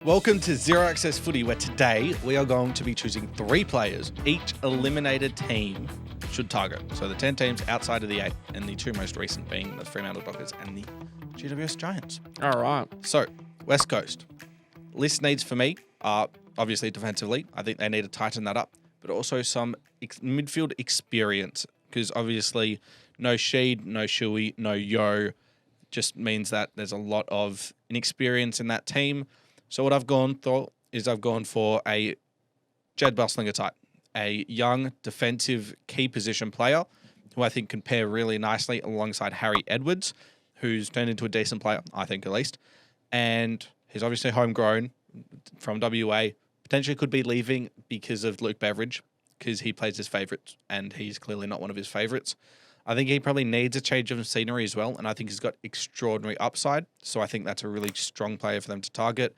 Welcome to Zero Access Footy, where today we are going to be choosing 3 players each eliminated team should target. So the 10 teams outside of the 8, and the 2 most recent being the Fremantle Dockers and the GWS Giants. All right. So, West Coast. List needs for me are obviously defensively. I think they need to tighten that up, but also some midfield experience, because obviously no Sheed, no Shuey, no Yo just means that there's a lot of inexperience in that team. So what I've gone for is I've gone for a Jed Buslinger type, a young defensive key position player who I think can pair really nicely alongside Harry Edwards, who's turned into a decent player, I think at least. And he's obviously homegrown from WA, potentially could be leaving because of Luke Beveridge, because he plays his favourites and he's clearly not one of his favourites. I think he probably needs a change of scenery as well, and I think he's got extraordinary upside. So I think that's a really strong player for them to target.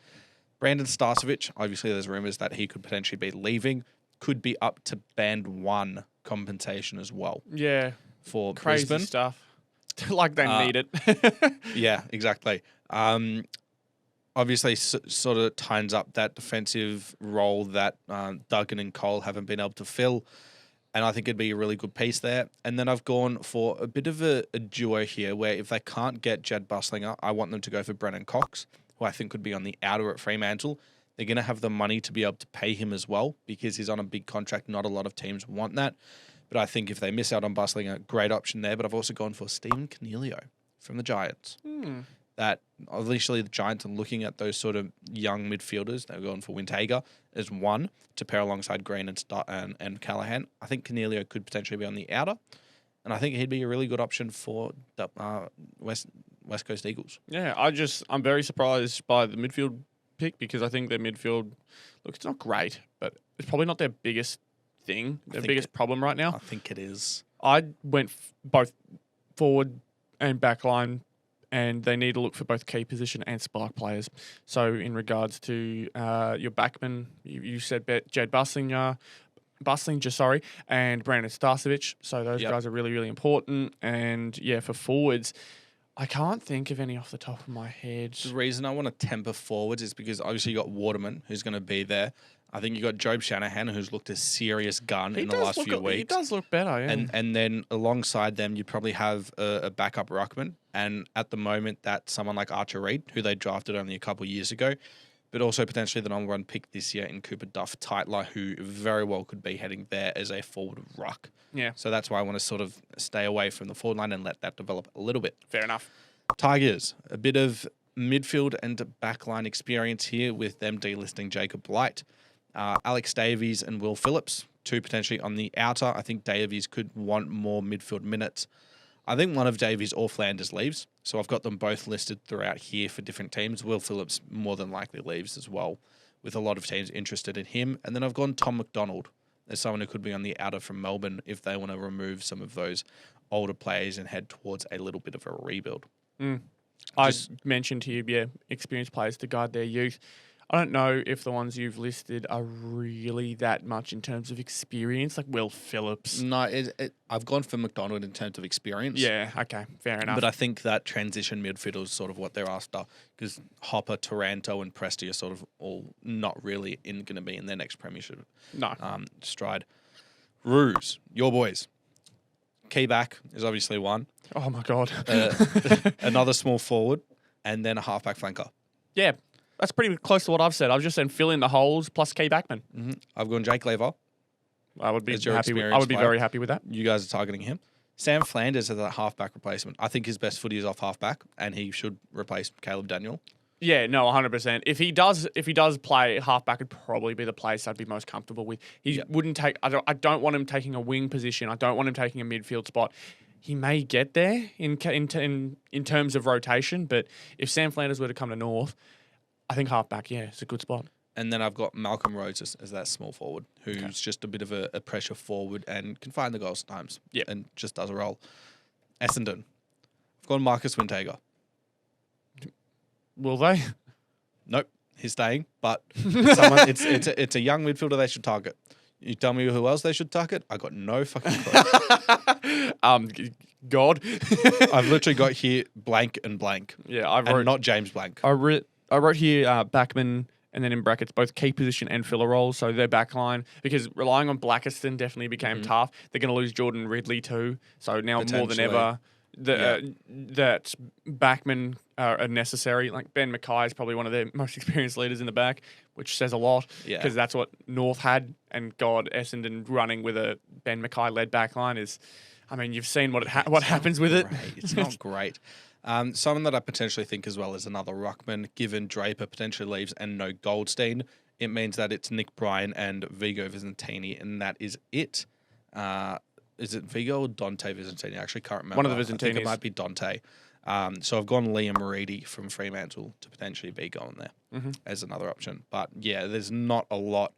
Brandon Starcevich, obviously there's rumours that he could potentially be leaving, could be up to band 1 compensation as well. Yeah. For crazy Brisbane. Stuff. Like they need it. Yeah, exactly. Obviously sort of tightens up that defensive role that Duggan and Cole haven't been able to fill. And I think it'd be a really good piece there. And then I've gone for a bit of a duo here where if they can't get Jed Buslinger, I want them to go for Brennan Cox, who I think could be on the outer at Fremantle. They're going to have the money to be able to pay him as well because he's on a big contract. Not a lot of teams want that. But I think if they miss out on Buslinger, great option there. But I've also gone for Stephen Cornelio from the Giants. That obviously the Giants are looking at those sort of young midfielders. They're going for Wintager as one to pair alongside Green and Callahan. I think Cornelio could potentially be on the outer. And I think he'd be a really good option for the West Coast Eagles. Yeah, I'm very surprised by the midfield pick because I think their midfield, look, it's not great, but it's probably not their biggest thing, their biggest problem right now. I think it is. I went both forward and backline, and they need to look for both key position and spark players. So in regards to your backman, you said Jed Buslinger, and Brandon Starcevich. So those guys are really, really important. And yeah, for forwards, I can't think of any off the top of my head. The reason I want to temper forwards is because obviously you got Waterman, who's going to be there. I think you got Job Shanahan, who's looked a serious gun in the last few weeks. He does look better, yeah. And then alongside them, you'd probably have a backup ruckman. And at the moment, that's someone like Archer Reid, who they drafted only a couple of years ago, but also potentially the number 1 pick this year in Cooper Duff-Tytler, who very well could be heading there as a forward ruck. Yeah. So that's why I want to sort of stay away from the forward line and let that develop a little bit. Fair enough. Tigers, a bit of midfield and backline experience here with them delisting Jacob Blight. Alex Davies and Will Phillips, 2 potentially on the outer. I think Davies could want more midfield minutes. I think one of Davies or Flanders leaves, so I've got them both listed throughout here for different teams. Will Phillips more than likely leaves as well, with a lot of teams interested in him. And then I've gone Tom McDonald as someone who could be on the outer from Melbourne if they want to remove some of those older players and head towards a little bit of a rebuild. I mentioned here, experienced players to guide their youth. I don't know if the ones you've listed are really that much in terms of experience, like Will Phillips. No, I've gone for McDonald in terms of experience. Yeah, okay, fair enough. But I think that transition midfield is sort of what they're after, because Hopper, Taranto, and Presti are sort of all not really going to be in their next premiership stride. Roos, your boys. Key back is obviously one. Oh, my God. Another small forward, and then a halfback flanker. Yeah. That's pretty close to what I've said. I've just said fill in the holes plus key backman. I've gone Jake Lever. I would be very happy with that. You guys are targeting him. Sam Flanders as a halfback replacement. I think his best footy is off halfback, and he should replace Caleb Daniel. Yeah, no, 100%. If he does play halfback, would probably be the place I'd be most comfortable with. He wouldn't take. I don't want him taking a wing position. I don't want him taking a midfield spot. He may get there in terms of rotation, but if Sam Flanders were to come to North, I think halfback, it's a good spot. And then I've got Malcolm Rhodes as that small forward, who's just a bit of a pressure forward and can find the goals at times. Yeah. And just does a role. Essendon. I've gone Marcus Wintager. Will they? Nope. He's staying, but it's a young midfielder they should target. You tell me who else they should target? I got no fucking clue. God. I've literally got here blank and blank. Yeah, I wrote not James Blank. I wrote here backman and then in brackets, both key position and filler roles. So their back line, because relying on Blackiston definitely became tough. They're going to lose Jordan Ridley too. So now more than ever, that backmen are necessary. Like Ben Mackay is probably one of their most experienced leaders in the back, which says a lot because that's what North had. And God, Essendon running with a Ben Mackay-led back line is, I mean, you've seen what happens with it. It's not great. Someone that I potentially think as well is another ruckman, given Draper potentially leaves and no Goldstein. It means that it's Nick Bryan and Vigo Vicentini, and that is it. Is it Vigo or Dante Vicentini? I actually can't remember. One of the Vicentinis. I think it might be Dante. So I've gone Liam Reedy from Fremantle to potentially be going there as another option. But yeah, there's not a lot,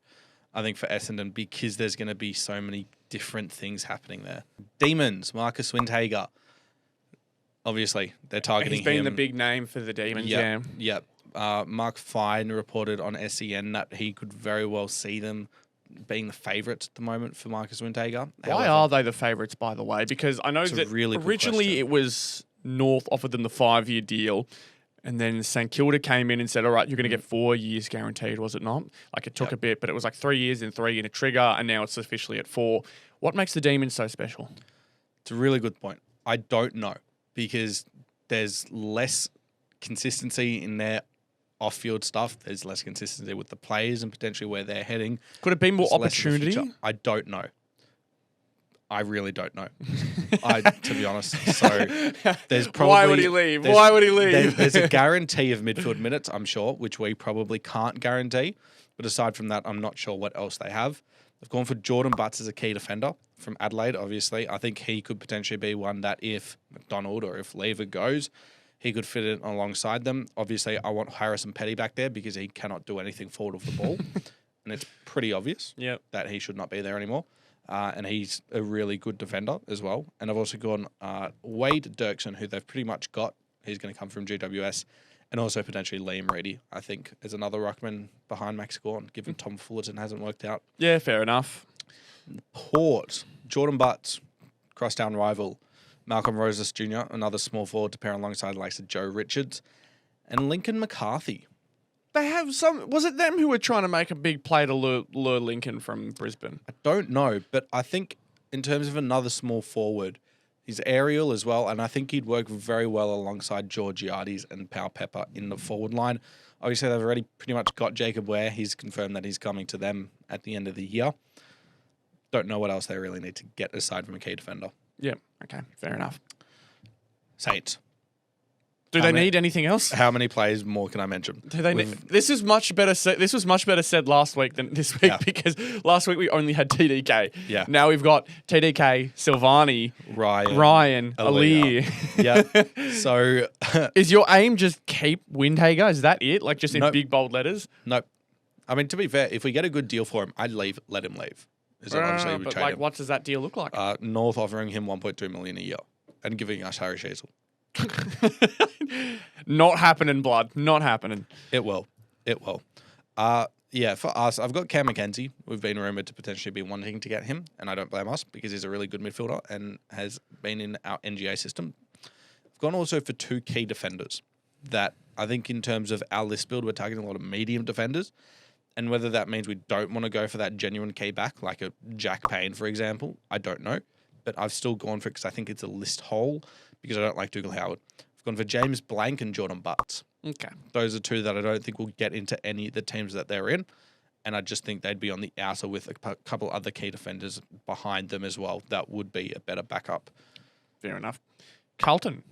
I think, for Essendon because there's going to be so many different things happening there. Demons, Marcus Windhager. Obviously, they're targeting him. He's been the big name for the Demons, Yep. Mark Fine reported on SEN that he could very well see them being the favourites at the moment for Marcus Windhager. Why are they the favourites, by the way? Because I know that really originally it was North offered them the 5-year deal, and then St Kilda came in and said, all right, you're going to get 4 years guaranteed, was it not? Like it took a bit, but it was like 3 years and 3 in a trigger, and now it's officially at 4. What makes the Demons so special? It's a really good point. I don't know. Because there's less consistency in their off-field stuff. There's less consistency with the players and potentially where they're heading. Could it be more opportunity? I don't know. I really don't know. To be honest. So there's probably... Why would he leave? Why would he leave? There's a guarantee of midfield minutes, I'm sure, which we probably can't guarantee. But aside from that, I'm not sure what else they have. They've gone for Jordan Butts as a key defender from Adelaide, obviously. I think he could potentially be one that if McDonald or if Lever goes, he could fit in alongside them. Obviously, I want Harrison Petty back there because he cannot do anything forward of the ball. And it's pretty obvious that he should not be there anymore. And he's a really good defender as well. And I've also gone Wade Dirksen, who they've pretty much got. He's going to come from GWS. And also potentially Liam Reedy, I think, is another ruckman behind Max Gawn, given Tom Fullerton hasn't worked out. Yeah, fair enough. Port, Jordan Butts, crosstown rival. Malcolm Rosas Jr., another small forward to pair alongside the likes of Joe Richards. And Lincoln McCarthy. They have some... Was it them who were trying to make a big play to lure Lincoln from Brisbane? I don't know, but I think in terms of another small forward, he's aerial as well, and I think he'd work very well alongside Georgiades and Pau Pepper in the forward line. Obviously, they've already pretty much got Jacob Ware. He's confirmed that he's coming to them at the end of the year. Don't know what else they really need to get aside from a key defender. Yeah, okay, fair enough. Saints. Do they need anything else? How many players more can I mention? Do they need? This is much better. This was much better said last week than this week because last week we only had TDK. Yeah. Now we've got TDK, Silvani, Ryan, Alir. Yeah. So, is your aim just keep Windhager? Is that it? Like just in big bold letters? Nope. I mean, to be fair, if we get a good deal for him, I'd let him leave. But like, what does that deal look like? North offering him $1.2 million a year and giving us Harry Sheasel. Not happening, blood. Not happening. It will. Yeah, for us, I've got Cam McKenzie. We've been rumoured to potentially be wanting to get him, and I don't blame us because he's a really good midfielder and has been in our NGA system. I've gone also for 2 key defenders that I think in terms of our list build, we're targeting a lot of medium defenders. And whether that means we don't want to go for that genuine key back, like a Jack Payne, for example, I don't know. But I've still gone for it because I think it's a list hole because I don't like Dougal Howard. I've gone for James Blank and Jordan Butts. Okay. Those are 2 that I don't think will get into any of the teams that they're in. And I just think they'd be on the outer with a couple other key defenders behind them as well. That would be a better backup. Fair enough. Carlton.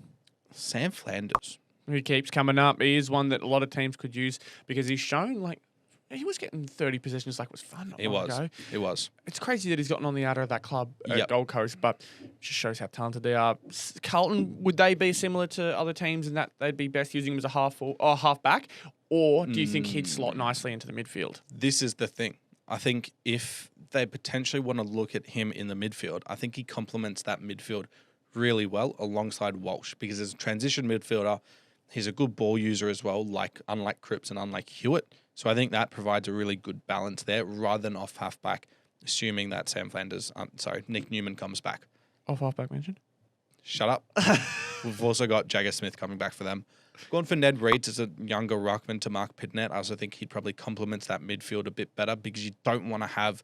Sam Flanders. Who keeps coming up. He is one that a lot of teams could use because he's shown like he was getting 30 possessions like it was fun. He was. It's crazy that he's gotten on the outer of that club at Gold Coast, but it just shows how talented they are. Carlton, would they be similar to other teams in that they'd be best using him as a half back? Or do you think he'd slot nicely into the midfield? This is the thing. I think if they potentially want to look at him in the midfield, I think he complements that midfield really well alongside Walsh because as a transition midfielder, he's a good ball user as well, unlike Cripps and unlike Hewitt. So I think that provides a really good balance there rather than off halfback, assuming that Nick Newman comes back. Off halfback mentioned? Shut up. We've also got Jagger Smith coming back for them. Going for Ned Reeves as a younger ruckman to Mark Pitnett. I also think he probably complements that midfield a bit better because you don't want to have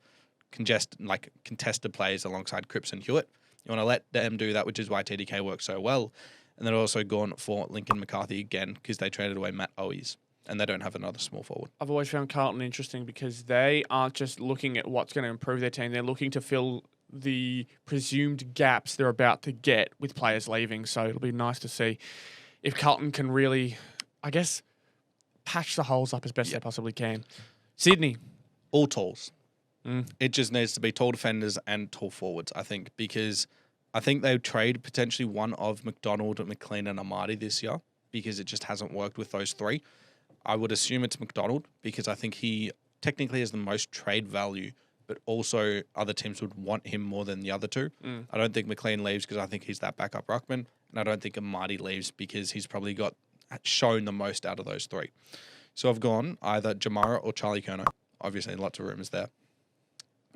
contested players alongside Cripps and Hewitt. You want to let them do that, which is why TDK works so well. And then also gone for Lincoln McCarthy again because they traded away Matt Owies and they don't have another small forward. I've always found Carlton interesting because they aren't just looking at what's going to improve their team. They're looking to fill the presumed gaps they're about to get with players leaving. So it'll be nice to see if Carlton can really, I guess, patch the holes up as best they possibly can. Sydney. All talls. It just needs to be tall defenders and tall forwards, I think, because I think they would trade potentially one of McDonald, McLean and Amadi this year because it just hasn't worked with those three. I would assume it's McDonald because I think he technically has the most trade value, but also other teams would want him more than the other two. I don't think McLean leaves because I think he's that backup ruckman, and I don't think Amadi leaves because he's probably shown the most out of those three. So I've gone either Jamara or Charlie Curnow. Obviously, lots of rumours there.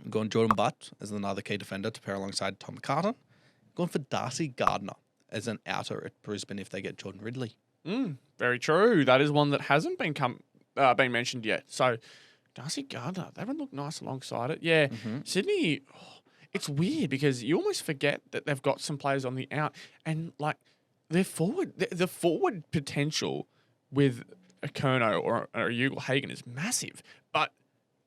I've gone Jordan Butt as another key defender to pair alongside Tom Carter. I've gone for Darcy Gardner as an outer at Brisbane if they get Jordan Ridley. Very true. That is one that hasn't been mentioned yet. So Darcy Gardner, they would look nice alongside it. Yeah, Sydney, it's weird because you almost forget that they've got some players on the out and like their forward, the forward potential with a Curnow or a Ugle-Hagan is massive, but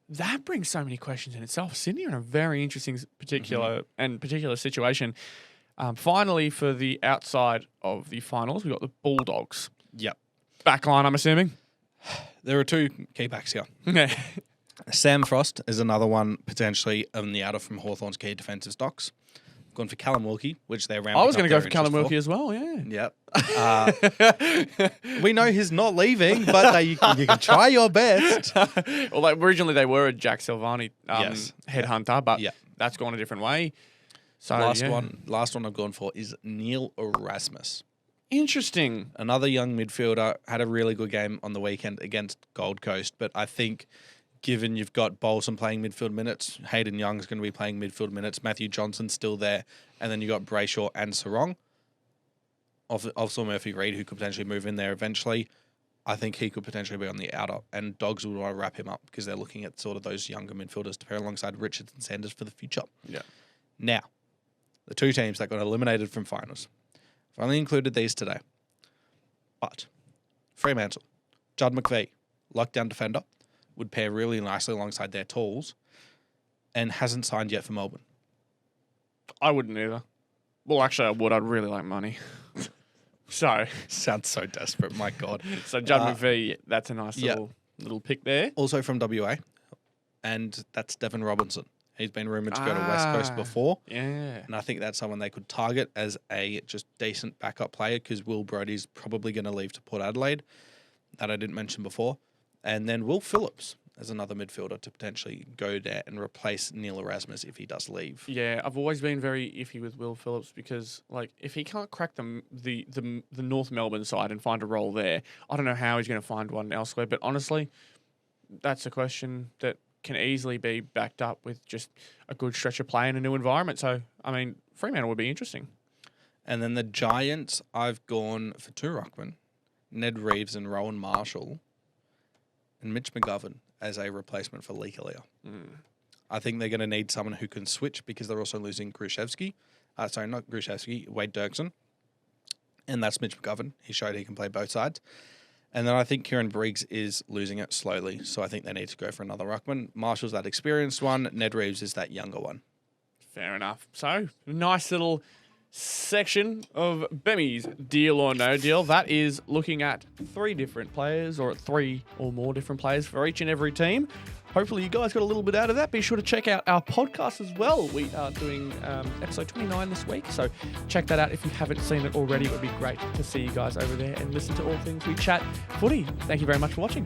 that brings so many questions in itself. Sydney are in a very interesting particular situation. Finally, for the outside of the finals, we've got the Bulldogs. Yep. Backline, I'm assuming? There are two key backs here. Yeah. Sam Frost is another one potentially on the outer from Hawthorn's key defensive stocks. Gone for Callum Wilkie, which they're ramping up. I was going to go for Callum Wilkie as well, yeah. Yep. We know he's not leaving, but you can try your best. Well, originally they were a Jack Silvani headhunter, but that's gone a different way. So last one I've gone for is Neil Erasmus. Interesting. Another young midfielder, had a really good game on the weekend against Gold Coast, but I think given you've got Bolson playing midfield minutes, Hayden Young's going to be playing midfield minutes, Matthew Johnson's still there, and then you got Brayshaw and Sarong. Also Murphy Reid, who could potentially move in there eventually. I think he could potentially be on the outer, and Dogs will want to wrap him up because they're looking at sort of those younger midfielders to pair alongside Richards and Sanders for the future. Yeah. Now, the two teams that got eliminated from finals. I've only included these today. But Fremantle, Judd McVie, lockdown defender, would pair really nicely alongside their talls and hasn't signed yet for Melbourne. I wouldn't either. Well, actually, I would. I'd really like money. So. Sounds so desperate, my God. So, Judd McVie, that's a nice little pick there. Also from WA, and that's Devon Robinson. He's been rumoured to go to West Coast before. Yeah. And I think that's someone they could target as a just decent backup player because Will Brodie's probably going to leave to Port Adelaide. That I didn't mention before. And then Will Phillips as another midfielder to potentially go there and replace Neil Erasmus if he does leave. Yeah, I've always been very iffy with Will Phillips because, like, if he can't crack the North Melbourne side and find a role there, I don't know how he's going to find one elsewhere. But honestly, that's a question that can easily be backed up with just a good stretch of play in a new environment. So, I mean, Fremantle would be interesting. And then the Giants, I've gone for two ruckmen, Ned Reeves and Rowan Marshall, and Mitch McGovern as a replacement for Lee Kalia. I think they're going to need someone who can switch because they're also losing Grushevsky. Sorry, not Grushevsky, Wade Dirksen. And that's Mitch McGovern. He showed he can play both sides. And then I think Kieran Briggs is losing it slowly, so I think they need to go for another ruckman. Marshall's that experienced one. Ned Reeves is that younger one. Fair enough. So, nice little section of Behm's Deal or No Deal. That is looking at three different players or three or more different players for each and every team. Hopefully you guys got a little bit out of that. Be sure to check out our podcast as well. We are doing episode 29 this week, so check that out if you haven't seen it already. It would be great to see you guys over there and listen to all things we chat footy. Thank you very much for watching.